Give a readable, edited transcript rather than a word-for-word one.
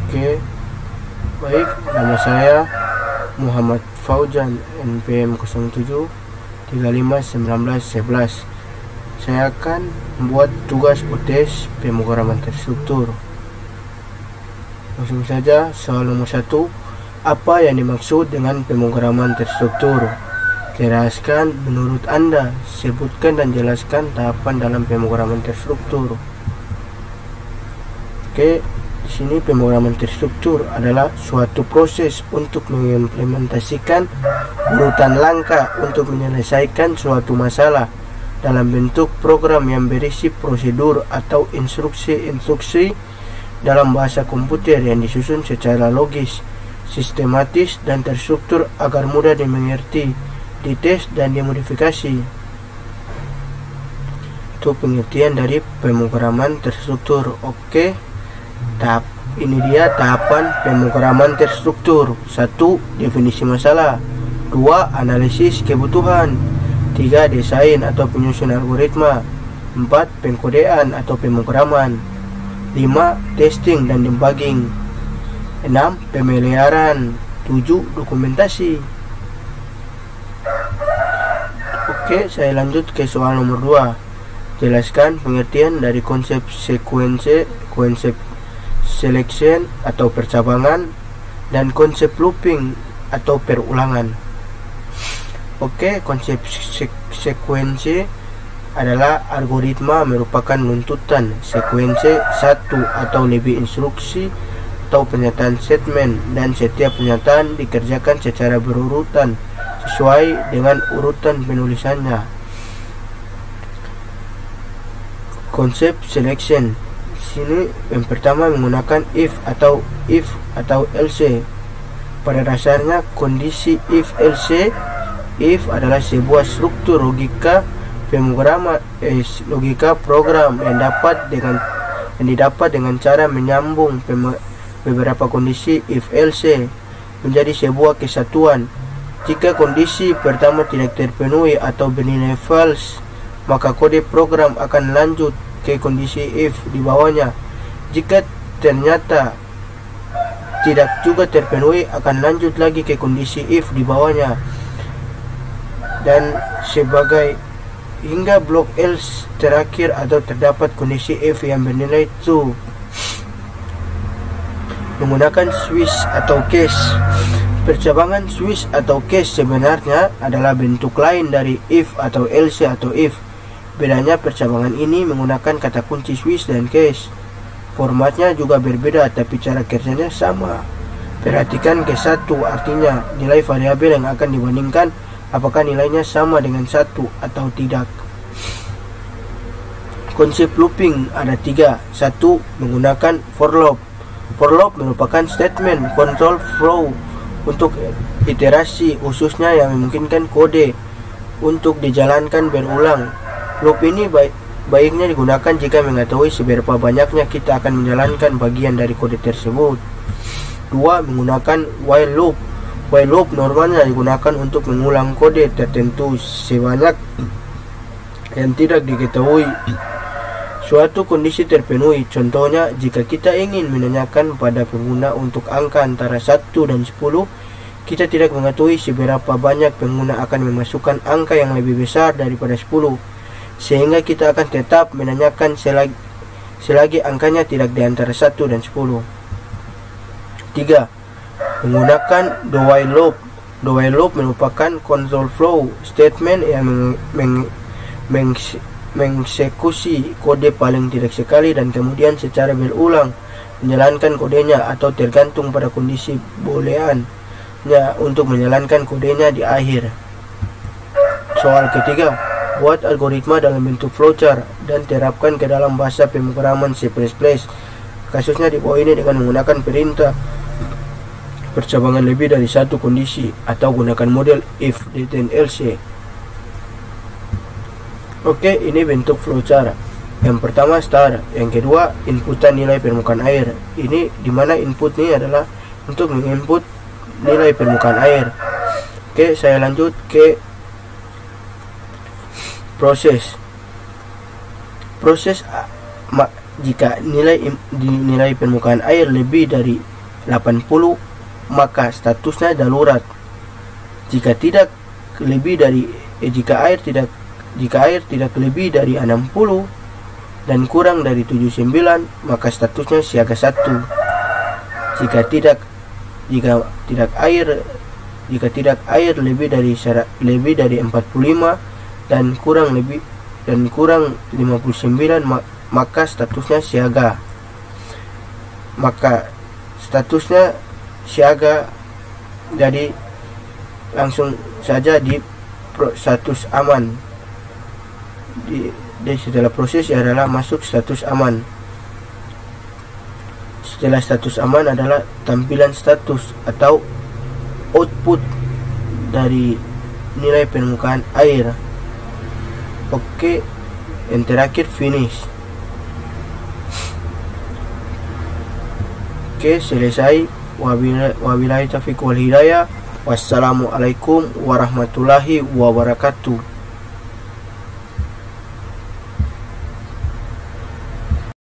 Oke, baik, nama saya Muhammad Fauzan, NPM 07 35 19 11. Saya akan membuat tugas UTS pemrograman terstruktur. Langsung saja, soal nomor 1. Apa yang dimaksud dengan pemrograman terstruktur? Jelaskan menurut Anda. Sebutkan dan jelaskan tahapan dalam pemrograman terstruktur. Oke, di sini pemrograman terstruktur adalah suatu proses untuk mengimplementasikan urutan langkah untuk menyelesaikan suatu masalah dalam bentuk program yang berisi prosedur atau instruksi-instruksi dalam bahasa komputer yang disusun secara logis, sistematis, dan terstruktur agar mudah dimengerti, dites, dan dimodifikasi. Itu pengertian dari pemrograman terstruktur. Oke, ini dia tahapan pemrograman terstruktur. 1. Definisi masalah. 2. Analisis kebutuhan. 3. Desain atau penyusun algoritma. 4. Pengkodean atau pemrograman. 5. Testing dan debugging. 6. Pemeliharaan. 7. Dokumentasi. Oke, saya lanjut ke soal nomor 2. Jelaskan pengertian dari konsep sekuensi, konsep selection atau percabangan, dan konsep looping atau perulangan. Oke, konsep sekuensi adalah algoritma merupakan runtutan sekuensi satu atau lebih instruksi atau pernyataan statement, dan setiap pernyataan dikerjakan secara berurutan sesuai dengan urutan penulisannya. Konsep selection sini yang pertama menggunakan if atau else. Pada dasarnya kondisi if else. If adalah sebuah struktur logika pemrograman logika program yang didapat dengan cara menyambung beberapa kondisi if else menjadi sebuah kesatuan. Jika kondisi pertama tidak terpenuhi atau bernilai false, maka kode program akan lanjut ke kondisi if di bawahnya. Jika ternyata tidak juga terpenuhi, akan lanjut lagi ke kondisi if di bawahnya, dan sebagai hingga blok else terakhir atau terdapat kondisi if yang bernilai true. Menggunakan switch atau case. Percabangan switch atau case sebenarnya adalah bentuk lain dari if atau else atau if. Bedanya percabangan ini menggunakan kata kunci switch dan case. Formatnya juga berbeda, tapi cara kerjanya sama. Perhatikan case 1, artinya nilai variabel yang akan dibandingkan apakah nilainya sama dengan 1 atau tidak. Konsep looping ada 3. 1. Menggunakan for loop. For loop merupakan statement control flow untuk iterasi, khususnya yang memungkinkan kode untuk dijalankan berulang. Loop ini baiknya digunakan jika mengetahui seberapa banyaknya kita akan menjalankan bagian dari kode tersebut. 2. Menggunakan while loop. While loop normalnya digunakan untuk mengulang kode tertentu sebanyak yang tidak diketahui suatu kondisi terpenuhi. Contohnya, jika kita ingin menanyakan pada pengguna untuk angka antara 1 dan 10, kita tidak mengetahui seberapa banyak pengguna akan memasukkan angka yang lebih besar daripada 10, sehingga kita akan tetap menanyakan selagi angkanya tidak di antara 1 dan 10. 3. Menggunakan the while loop. The while loop merupakan control flow statement yang mengeksekusi kode paling tidak sekali dan kemudian secara berulang menjalankan kodenya, atau tergantung pada kondisi bolehannya untuk menjalankan kodenya di akhir. Soal ketiga, buat algoritma dalam bentuk flowchart dan terapkan ke dalam bahasa pemrograman C++. Kasusnya di bawah ini dengan menggunakan perintah percabangan lebih dari satu kondisi atau gunakan model if then else. Oke, ini bentuk flowchart. Yang pertama star, yang kedua inputan nilai permukaan air. Ini dimana input ini adalah untuk menginput nilai permukaan air. Oke, saya lanjut ke proses. Jika nilai permukaan air lebih dari 80, maka statusnya darurat. Jika air tidak lebih dari 60 dan kurang dari 79, maka statusnya siaga 1. Jika tidak air lebih dari 45 dan kurang 59, maka statusnya siaga. Maka statusnya siaga, jadi langsung saja di status aman. Setelah proses adalah masuk status aman. Setelah status aman adalah tampilan status atau output dari nilai permukaan air. Oke, yang terakhir finish. Oke, selesai. Wabillahi taufiq wal hidayah. Wassalamualaikum warahmatullahi wabarakatuh.